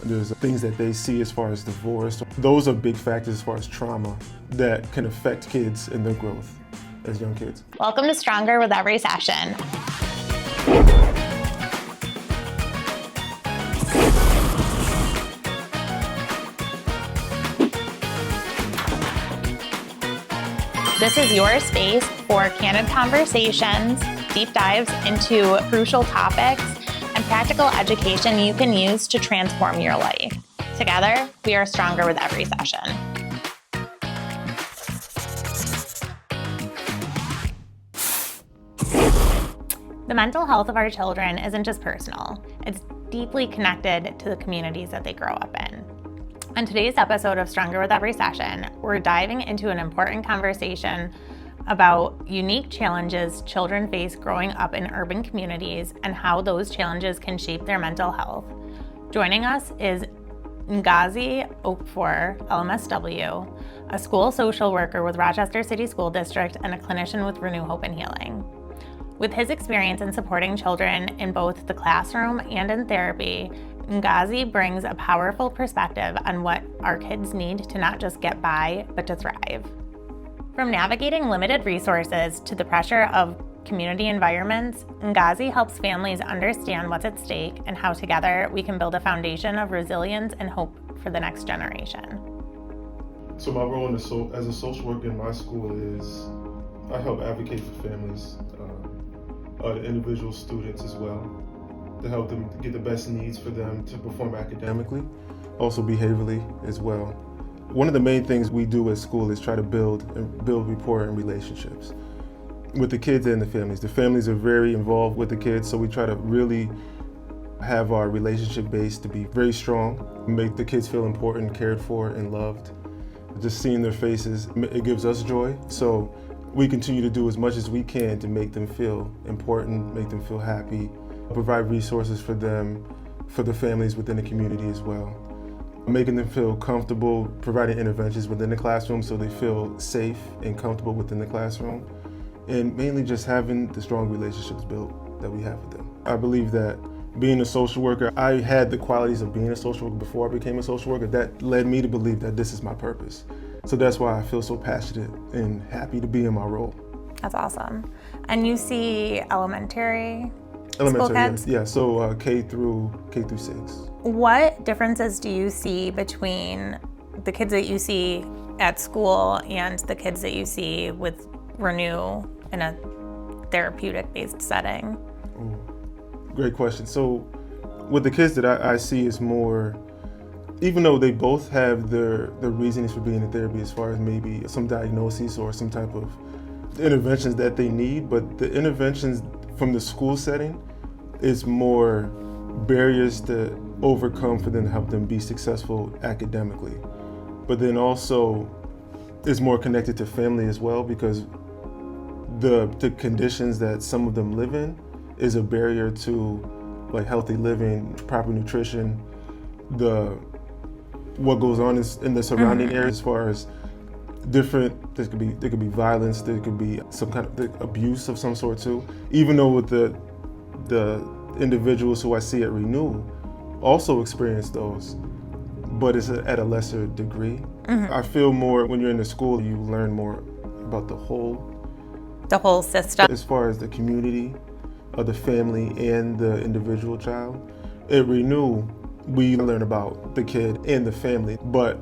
There's things that they see as far as divorce. Those are big factors as far as trauma that can affect kids in their growth as young kids. Welcome to Stronger with Every Session. This is your space for candid conversations, deep dives into crucial topics, and practical education you can use to transform your life. Together, we are stronger with every session. The mental health of our children isn't just personal, it's deeply connected to the communities that they grow up in. On today's episode of Stronger with Every Session, we're diving into an important conversation about unique challenges children face growing up in urban communities and how those challenges can shape their mental health. Joining us is Ngozi Okafor, LMSW, a school social worker with Rochester City School District and a clinician with Renew Hope and Healing. With his experience in supporting children in both the classroom and in therapy, Ngozi brings a powerful perspective on what our kids need to not just get by, but to thrive. From navigating limited resources to the pressure of community environments, Ngozi helps families understand what's at stake and how together we can build a foundation of resilience and hope for the next generation. So my role as a social worker in my school is I help advocate for families, the individual students as well, to help them get the best needs for them to perform academically, also behaviorally as well. One of the main things we do at school is try to build rapport and relationships with the kids and the families. The families are very involved with the kids, so we try to really have our relationship base to be very strong, make the kids feel important, cared for, and loved. Just seeing their faces, it gives us joy. So we continue to do as much as we can to make them feel important, make them feel happy, provide resources for them, for the families within the community as well. Making them feel comfortable, providing interventions within the classroom so they feel safe and comfortable within the classroom. And mainly just having the strong relationships built that we have with them. I believe that being a social worker, I had the qualities of being a social worker before I became a social worker. That led me to believe that this is my purpose. So that's why I feel so passionate and happy to be in my role. That's awesome. And you see elementary Elementary, kids? yeah. So K through 6. What differences do you see between the kids that you see at school and the kids that you see with Renew in a therapeutic-based setting? Ooh, great question. So with the kids that I see is more, even though they both have their reasons for being in therapy as far as maybe some diagnoses or some type of interventions that they need, but the interventions from the school setting is more barriers to overcome for them to help them be successful academically. But then also is more connected to family as well, because the conditions that some of them live in is a barrier to like healthy living, proper nutrition, what goes on in the surrounding areas as far as there could be violence, there could be some kind of abuse of some sort too. Even though with the individuals who I see at Renew also experience those, but it's at a lesser degree. I feel more when you're in the school, you learn more about the whole system. As far as the community of the family and the individual child. At Renew, we learn about the kid and the family, but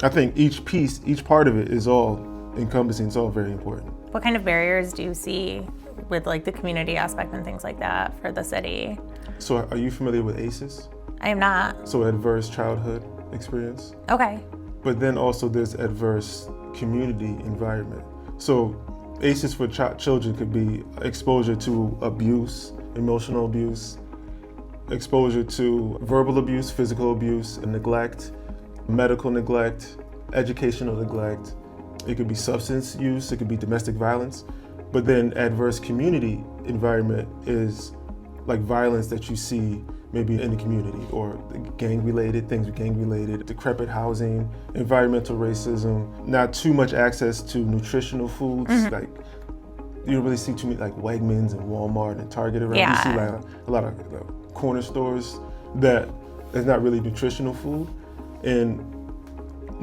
I think each part of it is all encompassing, it's all very important. What kind of barriers do you see with like the community aspect and things like that for the city? So are you familiar with ACEs? I am not. So adverse childhood experience. Okay. But then also there's adverse community environment. So ACEs for children could be exposure to abuse, emotional abuse, exposure to verbal abuse, physical abuse, and neglect, medical neglect, educational neglect. It could be substance use, it could be domestic violence. But then adverse community environment is like violence that you see maybe in the community, or gang-related, things gang-related, decrepit housing, environmental racism, not too much access to nutritional foods. Like, you don't really see too many like Wegmans and Walmart and Target around. You see like a lot of corner stores that It's not really nutritional food, and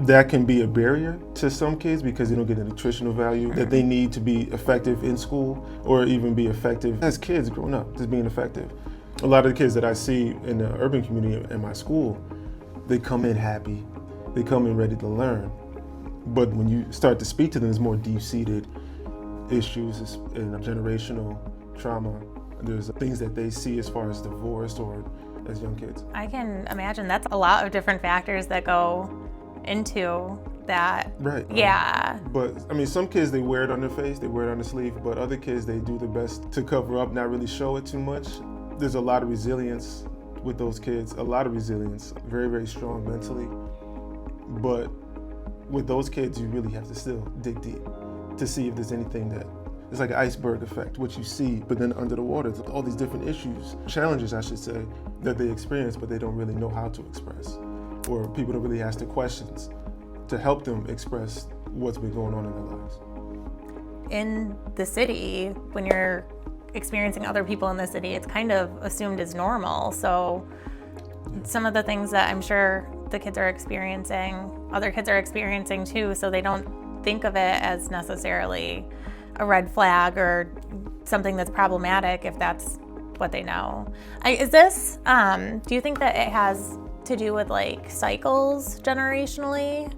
that can be a barrier to some kids because they don't get the nutritional value that they need to be effective in school or even be effective as kids growing up, just being effective. A lot of the kids that I see in the urban community in my school, they come in happy, they come in ready to learn. But when you start to speak to them, there's more deep-seated issues and generational trauma. There's things that they see as far as divorce or as young kids. I can imagine that's a lot of different factors that go into that. Right. Yeah. But I mean, some kids, they wear it on their face, they wear it on their sleeve, but other kids, they do their best to cover up, not really show it too much. There's a lot of resilience with those kids, a lot of resilience, very, very strong mentally. But with those kids, you really have to still dig deep to see if there's anything that, it's like an iceberg effect, what you see, but then under the water, there's all these different issues, challenges, I should say, that they experience, but they don't really know how to express. Or people don't really ask the questions to help them express what's been going on in their lives. In the city, when you're experiencing other people in the city, it's kind of assumed as normal. So some of the things that I'm sure the kids are experiencing, other kids are experiencing too, so they don't think of it as necessarily a red flag or something that's problematic if that's what they know. Is this, do you think that it has to do with like cycles generationally?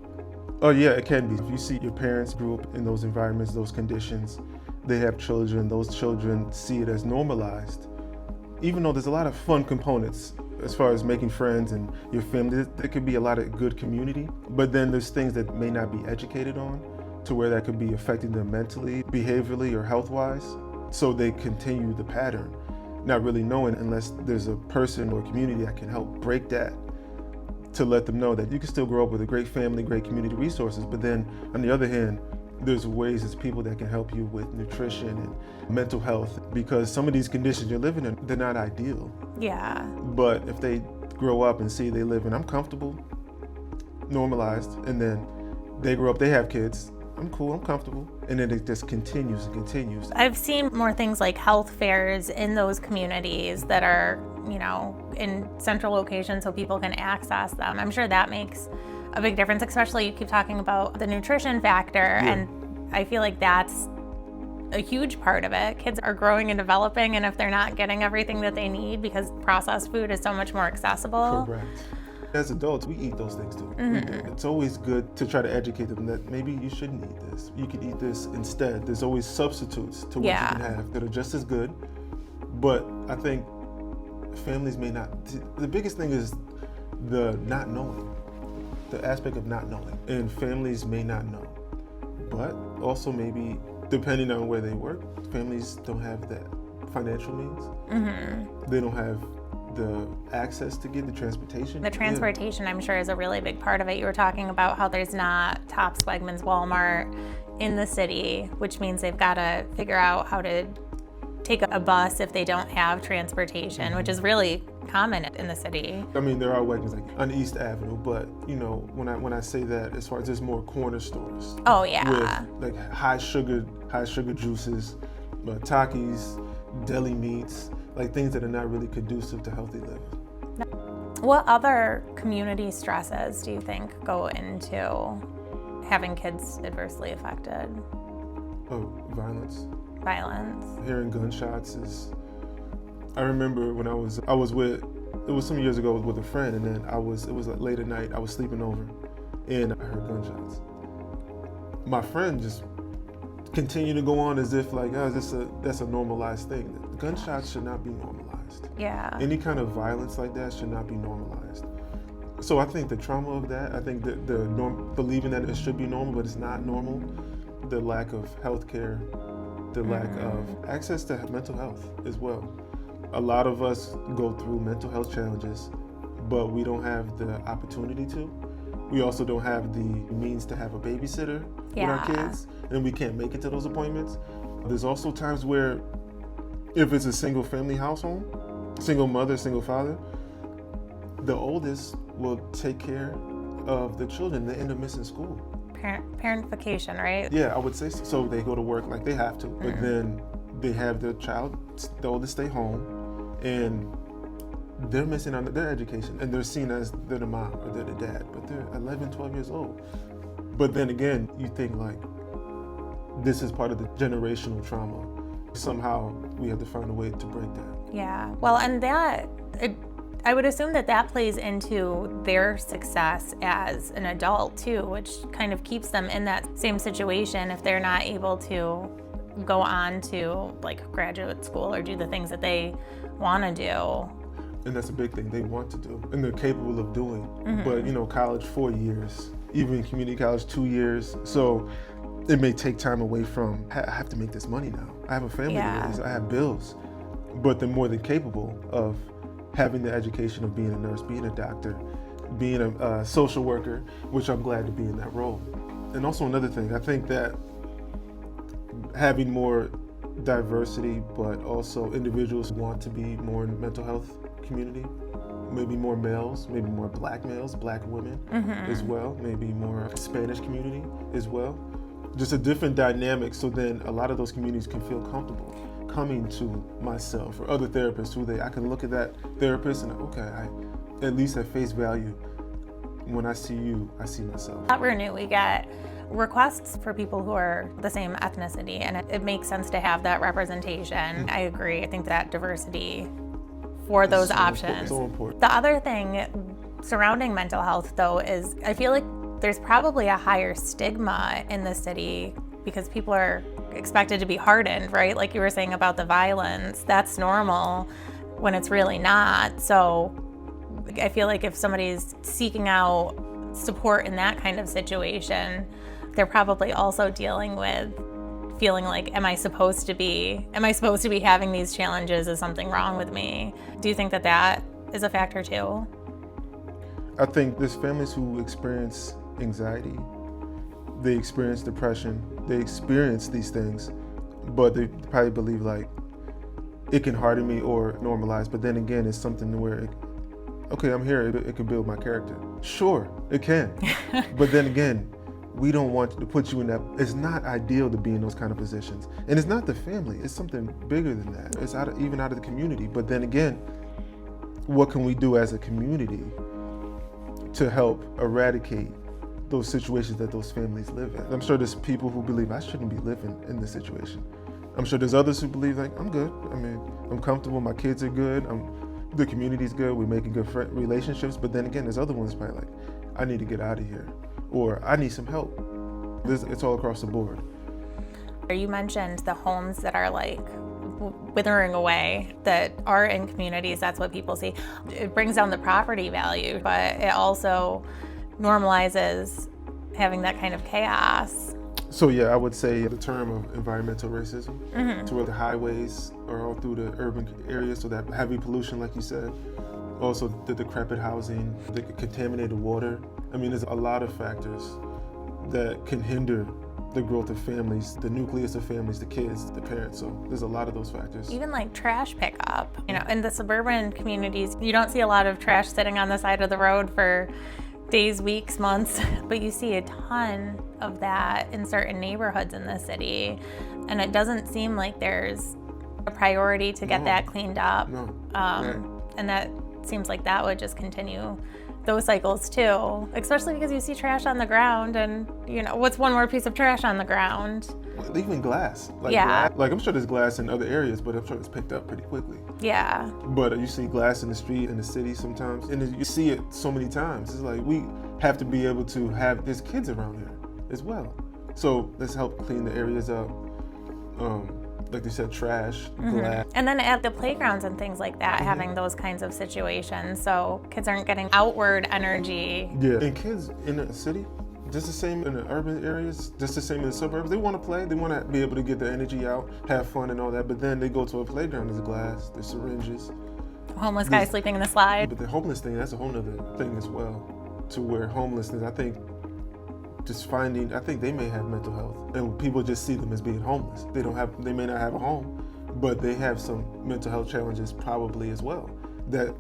Oh yeah, it can be. If you see your parents grew up in those environments, those conditions, they have children, those children see it as normalized. Even though there's a lot of fun components as far as making friends and your family, there could be a lot of good community, but then there's things that may not be educated on to where that could be affecting them mentally, behaviorally, or health-wise. So they continue the pattern, not really knowing unless there's a person or community that can help break that, to let them know that you can still grow up with a great family, great community resources, but then on the other hand, there's ways, there's people that can help you with nutrition and mental health, because some of these conditions you're living in, they're not ideal. Yeah. But if they grow up and see they live in, I'm comfortable, normalized, and then they grow up, they have kids, I'm cool, I'm comfortable, and then it just continues and continues. I've seen more things like health fairs in those communities that are, you know, in central locations so people can access them. I'm sure that makes a big difference, especially you keep talking about the nutrition factor, and I feel like that's a huge part of it. Kids are growing and developing, and if they're not getting everything that they need because processed food is so much more accessible. Correct. As adults, we eat those things too. It's always good to try to educate them that maybe you shouldn't eat this. You could eat this instead. There's always substitutes to what you can have that are just as good. But I think families may not. The biggest thing is the not knowing, the aspect of not knowing. And families may not know. But also maybe, depending on where they work, families don't have that financial means. They don't have the access to get the transportation. The transportation, I'm sure, is a really big part of it. You were talking about how there's not Tops, Wegmans, Walmart in the city, which means they've got to figure out how to take a bus if they don't have transportation, which is really common in the city. I mean, there are Wegmans like on East Avenue, but you know, when I say that, as far as there's more corner stores. Oh yeah. With like high sugar juices, Takis, deli meats, like things that are not really conducive to healthy living. What other community stresses do you think go into having kids adversely affected? Oh, violence. Violence. Hearing gunshots is. I remember when I was with, it was some years ago with a friend, and then it was like late at night, I was sleeping over, and I heard gunshots. My friend just continued to go on as if like, oh, that's a normalized thing. Gunshots should not be normalized. Yeah. Any kind of violence like that should not be normalized. So I think the trauma of that, I think that believing that it should be normal, but it's not normal, the lack of health care, the lack of access to mental health as well. A lot of us go through mental health challenges, but we don't have the opportunity to. We also don't have the means to have a babysitter with our kids, and we can't make it to those appointments. There's also times where if it's a single family household, single mother, single father, the oldest will take care of the children. They end up missing school. Parentification, right? Yeah, I would say so. So they go to work like they have to, but then they have their child, the oldest, stay home, and they're missing on their education, and they're seen as they're the mom or they're the dad, but they're 11, 12 years old. But then again, you think like, this is part of the generational trauma. Somehow we have to find a way to break that. Yeah, well, and I would assume that plays into their success as an adult too, which kind of keeps them in that same situation if they're not able to go on to like graduate school or do the things that they want to do. And that's a big thing they want to do and they're capable of doing. Mm-hmm. But college 4 years, even community college 2 years. So it may take time away from, I have to make this money now. I have a family to raise, I have bills. But they're more than capable of having the education of being a nurse, being a doctor, being a social worker, which I'm glad to be in that role. And also another thing, I think that having more diversity, but also individuals who want to be more in the mental health community, maybe more males, maybe more black males, black women as well, maybe more Spanish community as well. Just a different dynamic, so then a lot of those communities can feel comfortable coming to myself or other therapists who I can look at that therapist and okay, at least at face value, when I see you, I see myself. At Renew, we get requests for people who are the same ethnicity, and it makes sense to have that representation. I agree. I think that diversity for those options. So important. The other thing surrounding mental health, though, is I feel like there's probably a higher stigma in the city because people are expected to be hardened, right? Like you were saying about the violence, that's normal when it's really not. So I feel like if somebody's seeking out support in that kind of situation, they're probably also dealing with feeling like, am I supposed to be having these challenges? Is something wrong with me? Do you think that is a factor too? I think there's families who experience anxiety, they experience depression, they experience these things, but they probably believe like it can harden me or normalize, but then again, it's something where, okay, I'm here, it can build my character. Sure, it can, but then again, we don't want to put you in that, it's not ideal to be in those kind of positions. And it's not the family, it's something bigger than that. It's even out of the community, but then again, what can we do as a community to help eradicate those situations that those families live in? I'm sure there's people who believe I shouldn't be living in this situation. I'm sure there's others who believe like, I'm good. I mean, I'm comfortable, my kids are good, the community's good, we're making good relationships, but then again, there's other ones probably like, I need to get out of here, or I need some help. It's all across the board. You mentioned the homes that are like withering away, that are in communities, that's what people see. It brings down the property value, but it also normalizes having that kind of chaos. So yeah, I would say the term of environmental racism, to where the highways are all through the urban areas, so that heavy pollution, like you said, also the decrepit housing, the contaminated water. I mean, there's a lot of factors that can hinder the growth of families, the nucleus of families, the kids, the parents. So there's a lot of those factors. Even like trash pickup. In the suburban communities, you don't see a lot of trash sitting on the side of the road for days, weeks, months, but you see a ton of that in certain neighborhoods in the city. And it doesn't seem like there's a priority to get that cleaned up. And that seems like that would just continue those cycles too, especially because you see trash on the ground, and what's one more piece of trash on the ground? Even glass. I'm sure there's glass in other areas, but I'm sure it's picked up pretty quickly. Yeah. But you see glass in the street, in the city sometimes, and you see it so many times. It's like we have to be able to have, there's kids around here as well. So let's help clean the areas up. Like they said, trash, glass. And then at the playgrounds and things like that, having those kinds of situations, so kids aren't getting outward energy. Yeah, and kids in the city, just the same in the urban areas, just the same in the suburbs, they want to play, they want to be able to get their energy out, have fun and all that, but then they go to a playground, there's glass, there's syringes. Homeless guy sleeping in the slide. But the homeless thing, that's a whole other thing as well, to where homelessness, I think they may have mental health, and people just see them as being homeless. They may not have a home, but they have some mental health challenges probably as well that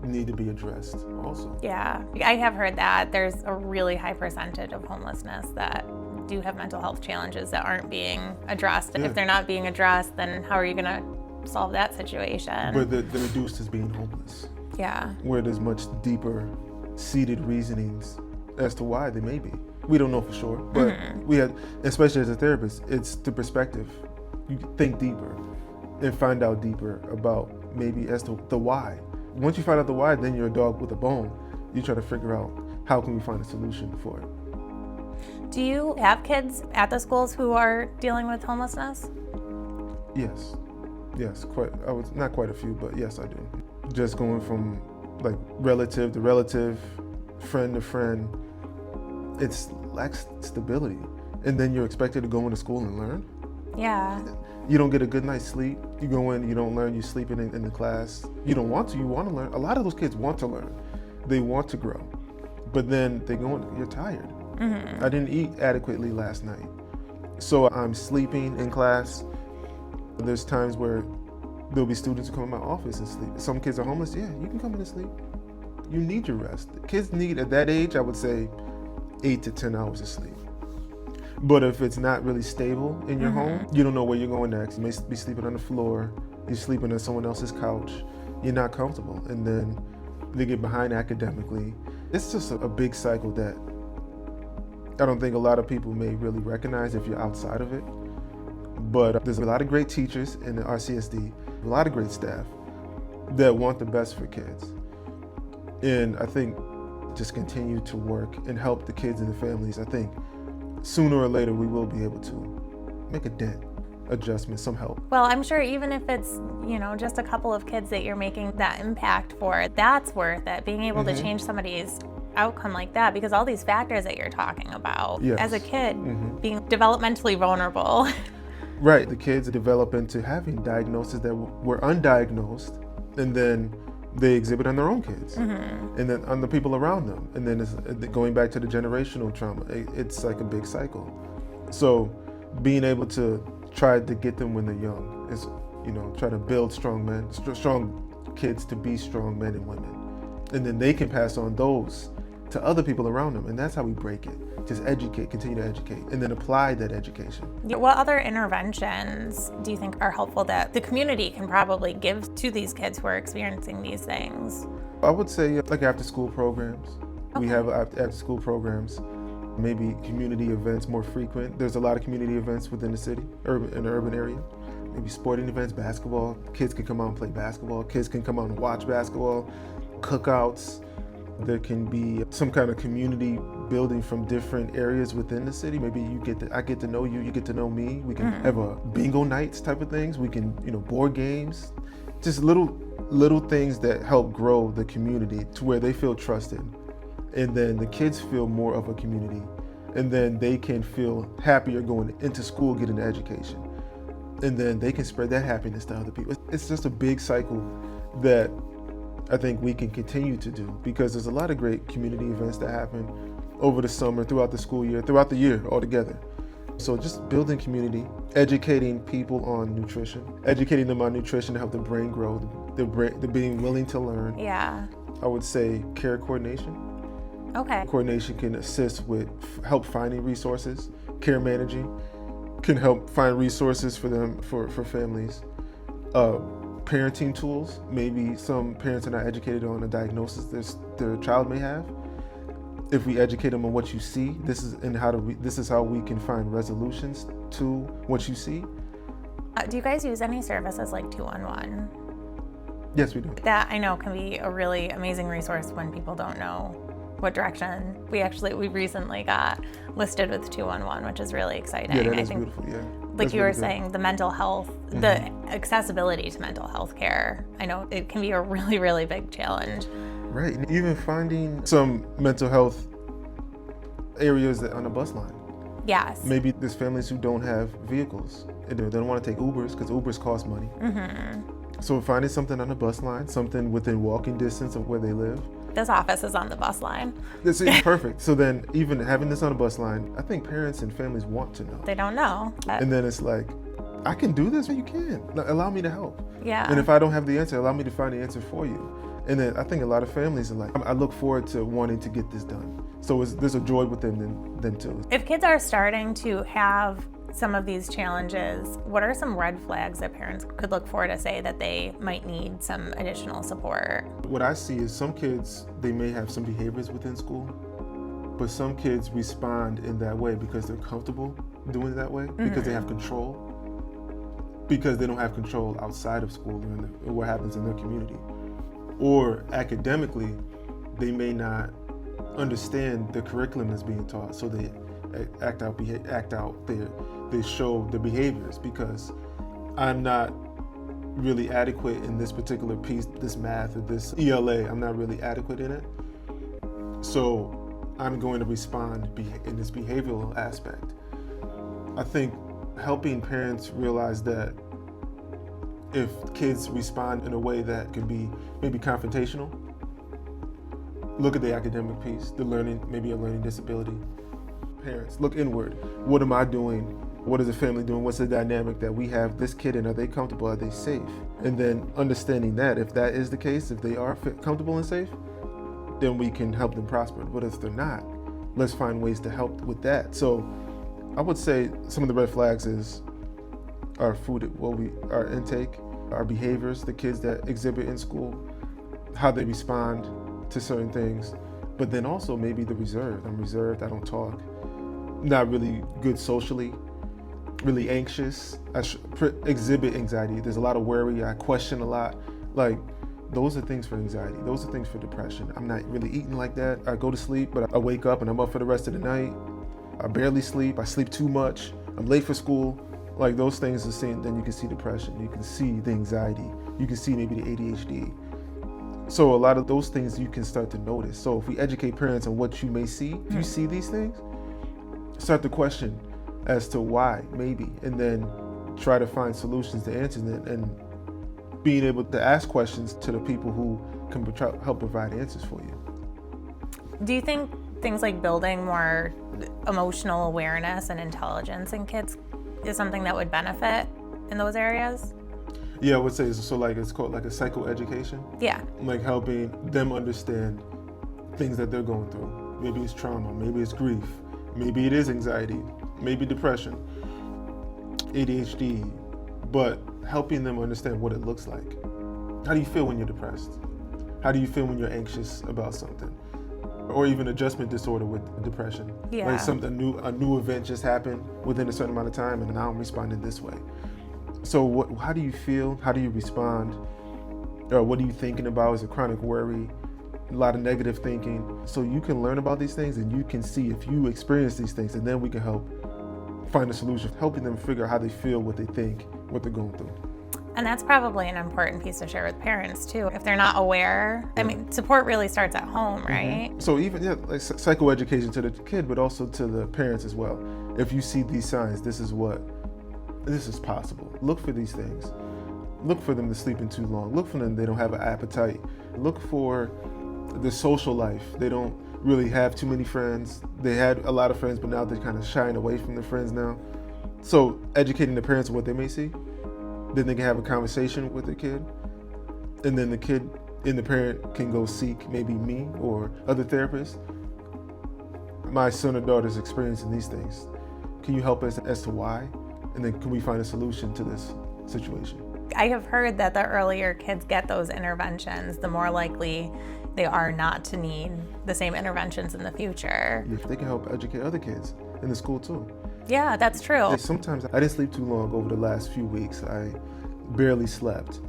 need to be addressed also. Yeah, I have heard that there's a really high percentage of homelessness that do have mental health challenges that aren't being addressed. And if they're not being addressed, then how are you going to solve that situation? But they're reduced as being homeless. Yeah. where there's much deeper seated reasonings as to why they may be. We don't know for sure, but we had, especially as a therapist, it's the perspective. You think deeper and find out deeper about maybe as to the why. Once you find out the why, then you're a dog with a bone. You try to figure out how can we find a solution for it. Do you have kids at the schools who are dealing with homelessness? Yes, quite. Not quite a few, but yes, I do. Just going from like relative to relative, friend to friend, it's lacks stability. And then you're expected to go into school and learn. Yeah. You don't get a good night's sleep. You go in, you don't learn, you're sleeping in the class. You don't want to, you want to learn. A lot of those kids want to learn. They want to grow. But then they go in, you're tired. I didn't eat adequately last night. So I'm sleeping in class. There's times where there'll be students who come in my office and sleep. Some kids are homeless. Yeah, you can come in and sleep. You need your rest. Kids need, at that age, I would say 8 to 10 hours of sleep. But if it's not really stable in your home, you don't know where you're going next. You may be sleeping on the floor. You're sleeping on someone else's couch. You're not comfortable. And then they get behind academically. It's just a big cycle that I don't think a lot of people may really recognize if you're outside of it. But there's a lot of great teachers in the RCSD, a lot of great staff that want the best for kids. And I think just continue to work and help the kids and the families. I think sooner or later we will be able to make a dent, adjustment, some help. Well, I'm sure even if it's, just a couple of kids that you're making that impact for, that's worth it, being able to change somebody's outcome like that, because all these factors that you're talking about, as a kid, being developmentally vulnerable. Right, the kids develop into having diagnoses that were undiagnosed, and then they exhibit on their own kids, and then on the people around them, and then it's going back to the generational trauma. It's like a big cycle. So being able to try to get them when they're young is, try to build strong kids to be strong men and women, and then they can pass on those to other people around them, and that's how we break it. Just educate, continue to educate, and then apply that education. What other interventions do you think are helpful that the community can probably give to these kids who are experiencing these things? I would say like after-school programs. We have after-school programs, maybe community events more frequent. There's a lot of community events within the city, in the urban area. Maybe sporting events, basketball. Kids can come out and play basketball. Kids can come out and watch basketball. Cookouts. There can be some kind of community building from different areas within the city. Maybe I get to know you, you get to know me. We can have a bingo nights type of things. We can, board games, just little things that help grow the community to where they feel trusted. And then the kids feel more of a community. And then they can feel happier going into school, getting an education. And then they can spread that happiness to other people. It's just a big cycle that I think we can continue to do, because there's a lot of great community events that happen over the summer, throughout the school year, throughout the year altogether. So just building community, educating people on nutrition, educating them on nutrition to help the brain grow, the being willing to learn. Yeah. I would say care coordination. Okay. Coordination can assist with help finding resources. Care managing can help find resources for them, for families. Parenting tools. Maybe some parents are not educated on a diagnosis their child may have. If we educate them on what you see, this is how we can find resolutions to what you see. Do you guys use any services like 211? Yes, we do. That I know can be a really amazing resource when people don't know what direction. We recently got listed with 211, which is really exciting. Yeah, that is beautiful, yeah. Like you were saying, the mental health, the accessibility to mental health care, I know it can be a really, really big challenge. Right, and even finding some mental health areas on a bus line. Yes. Maybe there's families who don't have vehicles. They don't want to take Ubers because Ubers cost money. So finding something on the bus line, something within walking distance of where they live. This office is on the bus line. This is perfect. So then even having this on a bus line, I think parents and families want to know. They don't know. And then it's like, I can do this? You can. Allow me to help. Yeah. And if I don't have the answer, allow me to find the answer for you. And then I think a lot of families are like, I look forward to wanting to get this done. So there's a joy within them too. If kids are starting to have some of these challenges, what are some red flags that parents could look for to say that they might need some additional support? What I see is some kids, they may have some behaviors within school, but some kids respond in that way because they're comfortable doing it that way, because they have control, because they don't have control outside of school or what happens in their community. Or academically, they may not understand the curriculum that's being taught, so they they show the behaviors because I'm not really adequate in this particular piece, this math or this ELA, I'm not really adequate in it. So I'm going to respond in this behavioral aspect. I think helping parents realize that if kids respond in a way that can be maybe confrontational, look at the academic piece, the learning, maybe a learning disability. Parents, look inward. What am I doing? What is the family doing? What's the dynamic that we have this kid in? Are they comfortable? Are they safe? And then understanding that if that is the case, if they are comfortable and safe, then we can help them prosper. But if they're not, let's find ways to help with that. So I would say some of the red flags is our food, our intake, our behaviors, the kids that exhibit in school, how they respond to certain things, but then also maybe the reserved. I'm reserved, I don't talk, not really good socially, really anxious, I exhibit anxiety. There's a lot of worry, I question a lot. Like, those are things for anxiety, those are things for depression. I'm not really eating like that. I go to sleep, but I wake up and I'm up for the rest of the night. I barely sleep, I sleep too much, I'm late for school. Like, those things are seen, then you can see depression, you can see the anxiety, you can see maybe the ADHD. So a lot of those things you can start to notice. So if we educate parents on what you may see, if you see these things, start to question as to why, maybe, and then try to find solutions to answers and being able to ask questions to the people who can help provide answers for you. Do you think things like building more emotional awareness and intelligence in kids is something that would benefit in those areas? Yeah, I would say so. Like, it's called like a psychoeducation. Yeah. Like helping them understand things that they're going through. Maybe it's trauma, maybe it's grief, maybe it is anxiety, maybe depression, ADHD, but helping them understand what it looks like. How do you feel when you're depressed? How do you feel when you're anxious about something? Or even adjustment disorder with depression. Yeah. Like a new event just happened within a certain amount of time and now I'm responding this way. So how do you feel? How do you respond? What are you thinking about? Is it chronic worry? A lot of negative thinking. So you can learn about these things and you can see if you experience these things, and then we can help find a solution, helping them figure out how they feel, what they think, what they're going through. And that's probably an important piece to share with parents too. If they're not aware, I mean, support really starts at home, right? Mm-hmm. So even like psychoeducation to the kid, but also to the parents as well. If you see these signs, this is possible. Look for these things. Look for them to sleeping too long. Look for them they don't have an appetite. Look for the social life. They don't really have too many friends. They had a lot of friends, but now they're kind of shying away from their friends now. So educating the parents on what they may see, then they can have a conversation with their kid, and then the kid and the parent can go seek maybe me or other therapists. My son or daughter is experiencing these things. Can you help us as to why? And then can we find a solution to this situation? I have heard that the earlier kids get those interventions, the more likely they are not to need the same interventions in the future. If they can help educate other kids in the school too. Yeah, that's true. Sometimes I didn't sleep too long over the last few weeks. I barely slept.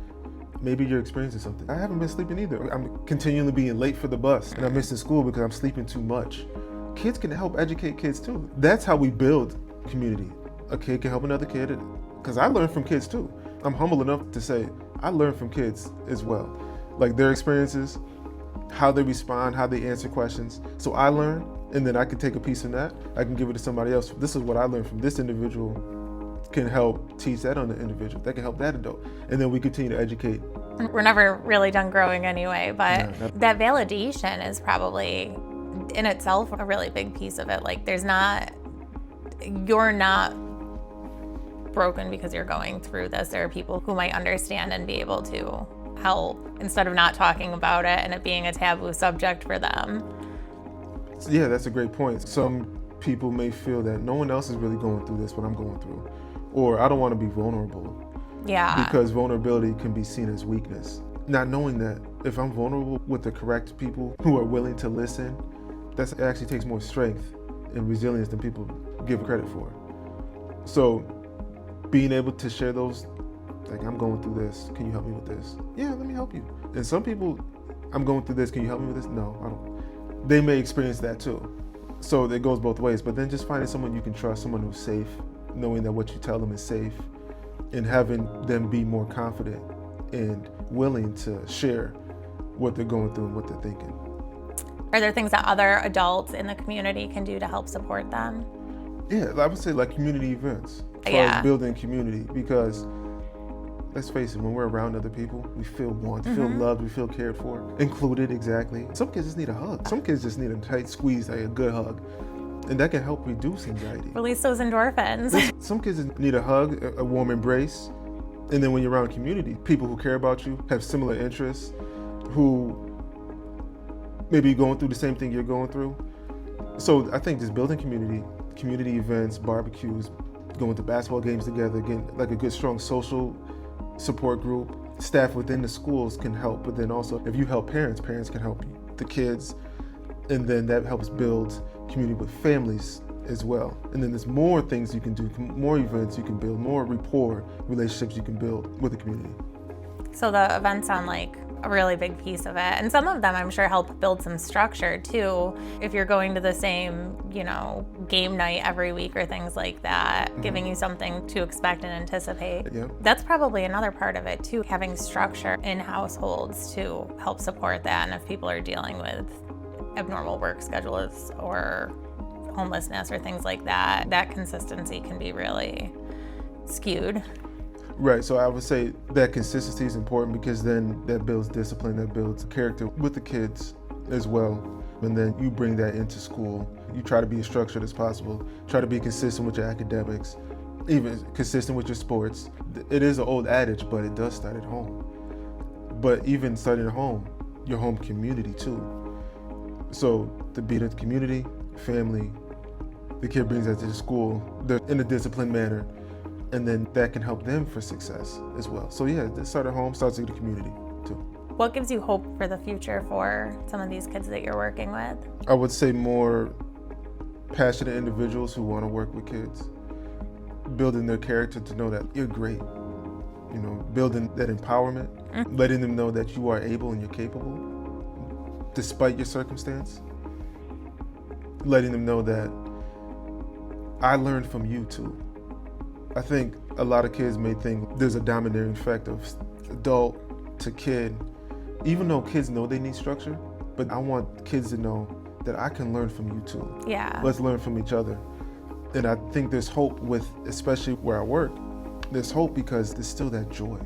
Maybe you're experiencing something. I haven't been sleeping either. I'm continually being late for the bus and I'm missing school because I'm sleeping too much. Kids can help educate kids too. That's how we build community. A kid can help another kid, because I learn from kids too. I'm humble enough to say I learn from kids as well. Like their experiences, how they respond, how they answer questions. So I learn, and then I can take a piece of that. I can give it to somebody else. This is what I learned from this individual, can help teach that on the individual. That can help that adult. And then we continue to educate. We're never really done growing anyway, but that validation is probably in itself a really big piece of it. Like you're not broken because you're going through this. There are people who might understand and be able to help instead of not talking about it and it being a taboo subject for them. Yeah, that's a great point. Some people may feel that no one else is really going through this, what I'm going through. Or I don't want to be vulnerable. Yeah. Because vulnerability can be seen as weakness. Not knowing that if I'm vulnerable with the correct people who are willing to listen, that actually takes more strength and resilience than people give credit for. So being able to share those, like, I'm going through this, can you help me with this? Yeah, let me help you. And some people, I'm going through this, can you help me with this? No, I don't. They may experience that too. So it goes both ways, but then just finding someone you can trust, someone who's safe, knowing that what you tell them is safe, and having them be more confident and willing to share what they're going through and what they're thinking. Are there things that other adults in the community can do to help support them? Yeah, I would say like community events, as far as building community, because let's face it, when we're around other people, we feel wanted, feel loved, we feel cared for, included, exactly. Some kids just need a hug. Some kids just need a tight squeeze, like a good hug. And that can help reduce anxiety. Release those endorphins. Some kids need a hug, a warm embrace. And then when you're around community, people who care about you, have similar interests, who may be going through the same thing you're going through. So I think just building community events, barbecues, going to basketball games together, again, like a good strong social support group. Staff within the schools can help, but then also if you help parents can help you, the kids, and then that helps build community with families as well. And then there's more things you can do, more events you can build, more rapport relationships you can build with the community. So the events sound like a really big piece of it. And some of them I'm sure help build some structure too. If you're going to the same, game night every week or things like that, giving you something to expect and anticipate. Yeah. That's probably another part of it too, having structure in households to help support that. And if people are dealing with abnormal work schedules or homelessness or things like that, that consistency can be really skewed. Right, so I would say that consistency is important because then that builds discipline, that builds character with the kids as well. And then you bring that into school. You try to be as structured as possible, try to be consistent with your academics, even consistent with your sports. It is an old adage, but it does start at home. But even starting at home, your home community too. So to be in the community, family, the kid brings that to the school, they're in a disciplined manner, and then that can help them for success as well. So yeah, it starts at home, starts in the community too. What gives you hope for the future for some of these kids that you're working with? I would say more passionate individuals who want to work with kids, building their character to know that you're great, building that empowerment, letting them know that you are able and you're capable despite your circumstance, letting them know that I learned from you too. I think a lot of kids may think there's a domineering effect of adult to kid, even though kids know they need structure, but I want kids to know that I can learn from you too. Yeah. Let's learn from each other. And I think there's hope with, especially where I work, there's hope because there's still that joy.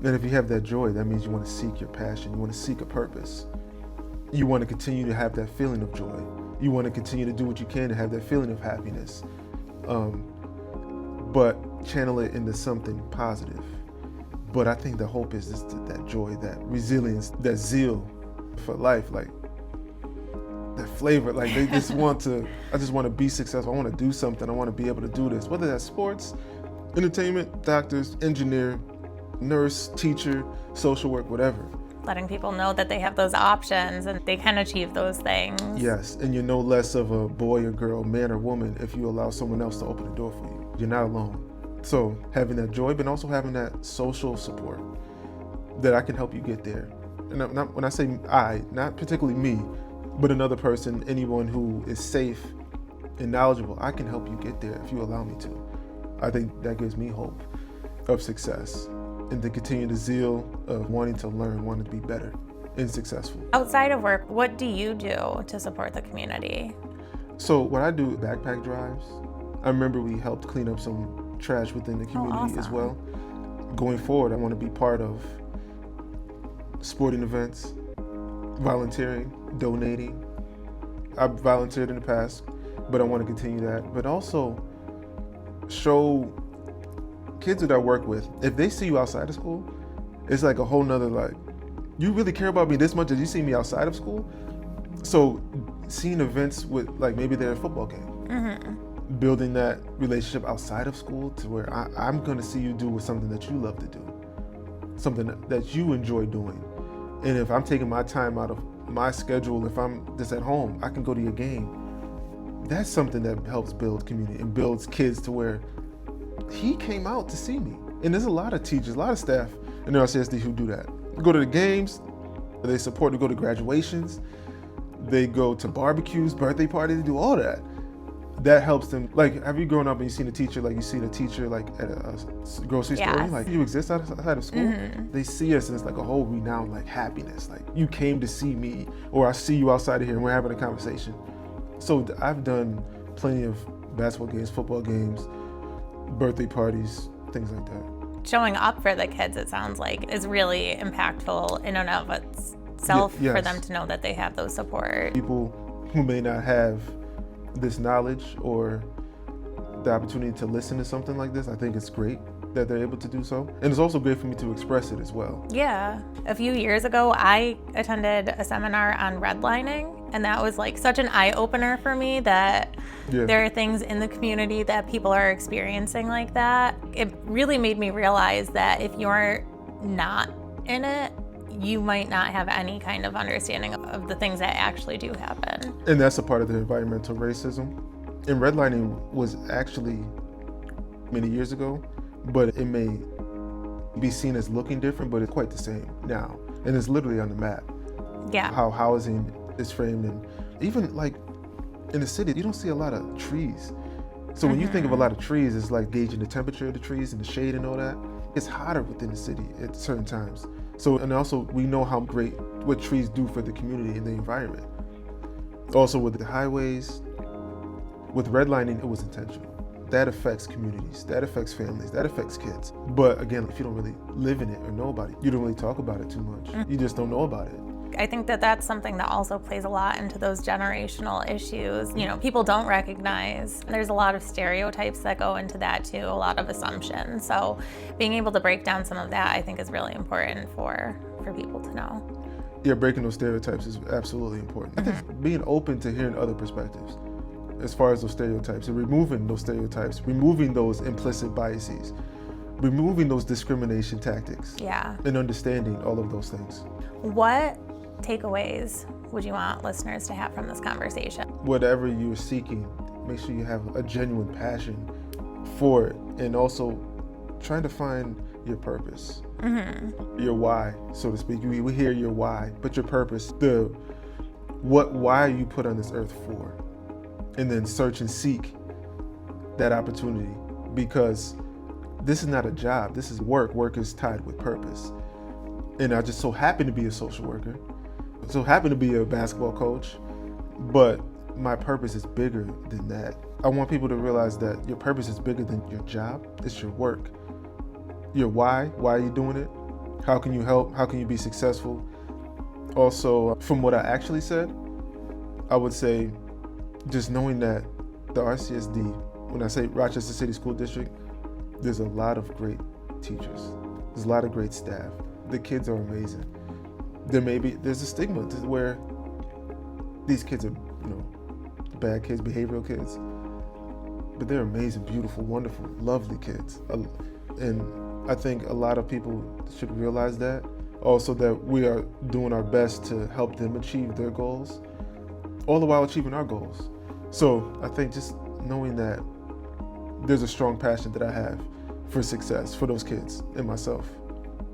And if you have that joy, that means you want to seek your passion, you want to seek a purpose. You want to continue to have that feeling of joy. You want to continue to do what you can to have that feeling of happiness. But channel it into something positive. But I think the hope is just that joy, that resilience, that zeal for life, like that flavor. Like they just I just want to be successful. I want to do something. I want to be able to do this, whether that's sports, entertainment, doctors, engineer, nurse, teacher, social work, whatever. Letting people know that they have those options and they can achieve those things. Yes, and you're no less of a boy or girl, man or woman if you allow someone else to open the door for you. You're not alone. So having that joy, but also having that social support that I can help you get there. And not, when I say I, not particularly me, but another person, anyone who is safe and knowledgeable, I can help you get there if you allow me to. I think that gives me hope of success and to continue the zeal of wanting to learn, wanting to be better and successful. Outside of work, what do you do to support the community? So what I do, backpack drives. I remember we helped clean up some trash within the community as well. Going forward, I want to be part of sporting events, volunteering, donating. I've volunteered in the past, but I want to continue that. But also show kids that I work with, if they see you outside of school, it's like a whole nother, like, you really care about me this much as you see me outside of school? So seeing events with, like, maybe they're a football game. Building that relationship outside of school to where I'm going to see you do something that you love to do, something that you enjoy doing. And if I'm taking my time out of my schedule, if I'm just at home, I can go to your game. That's something that helps build community and builds kids to where he came out to see me. And there's a lot of teachers, a lot of staff in RCSD who do that. They go to the games, they support, they go to graduations, they go to barbecues, birthday parties, they do all that. That helps them. Like, have you grown up and you seen a teacher, like you seen a teacher like at a grocery store, and like, you exist outside of school? They see us and it's like a whole renowned like happiness. Like, you came to see me, or I see you outside of here and we're having a conversation. So I've done plenty of basketball games, football games, birthday parties, things like that. Showing up for the kids, it sounds like, is really impactful in and of itself. Yes. For them to know that they have those support. People who may not have this knowledge or the opportunity to listen to something like this, I think it's great that they're able to do so. And it's also great for me to express it as well. Yeah. A few years ago, I attended a seminar on redlining, and that was like such an eye-opener for me that there are things in the community that people are experiencing like that. It really made me realize that if you're not in it, you might not have any kind of understanding of the things that actually do happen. And that's a part of the environmental racism. And redlining was actually many years ago, but it may be seen as looking different, but it's quite the same now. And it's literally on the map. Yeah. How housing is framed, and even like in the city, you don't see a lot of trees. So when you think of a lot of trees, it's like gauging the temperature of the trees and the shade and all that. It's hotter within the city at certain times. So, and also we know how great what trees do for the community and the environment. Also with the highways, with redlining, it was intentional. That affects communities, that affects families, that affects kids. But again, if you don't really live in it or know about it, you don't really talk about it too much. You just don't know about it. I think that that's something that also plays a lot into those generational issues. You know, people don't recognize. There's a lot of stereotypes that go into that too, a lot of assumptions. So being able to break down some of that, I think, is really important for people to know. Yeah, breaking those stereotypes is absolutely important. I think being open to hearing other perspectives as far as those stereotypes, and removing those stereotypes, removing those implicit biases, removing those discrimination tactics. Yeah. And understanding all of those things. What takeaways would you want listeners to have from this conversation? Whatever you're seeking, make sure you have a genuine passion for it, and also trying to find your purpose, your why, so to speak. We hear your why, but your purpose, why are you put on this earth for? And then search and seek that opportunity, because this is not a job, this is work. Work is tied with purpose. And I just so happen to be a social worker, so happen to be a basketball coach, but my purpose is bigger than that. I want people to realize that your purpose is bigger than your job. It's your work. Your why are you doing it? How can you help? How can you be successful? Also, from what I actually said, I would say just knowing that the RCSD, when I say Rochester City School District, there's a lot of great teachers. There's a lot of great staff. The kids are amazing. There's a stigma to where these kids are, bad kids, behavioral kids, but they're amazing, beautiful, wonderful, lovely kids. And I think a lot of people should realize that. Also that we are doing our best to help them achieve their goals, all the while achieving our goals. So I think just knowing that there's a strong passion that I have for success for those kids and myself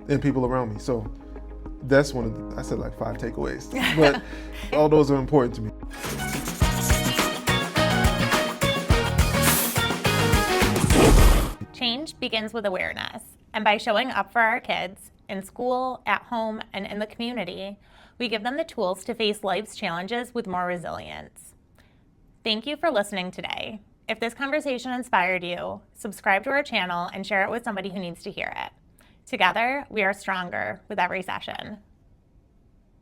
and people around me. So that's one of I said like 5 takeaways, but all those are important to me. Change begins with awareness, and by showing up for our kids in school, at home, and in the community, we give them the tools to face life's challenges with more resilience. Thank you for listening today. If this conversation inspired you, subscribe to our channel and share it with somebody who needs to hear it. Together, we are stronger with every session.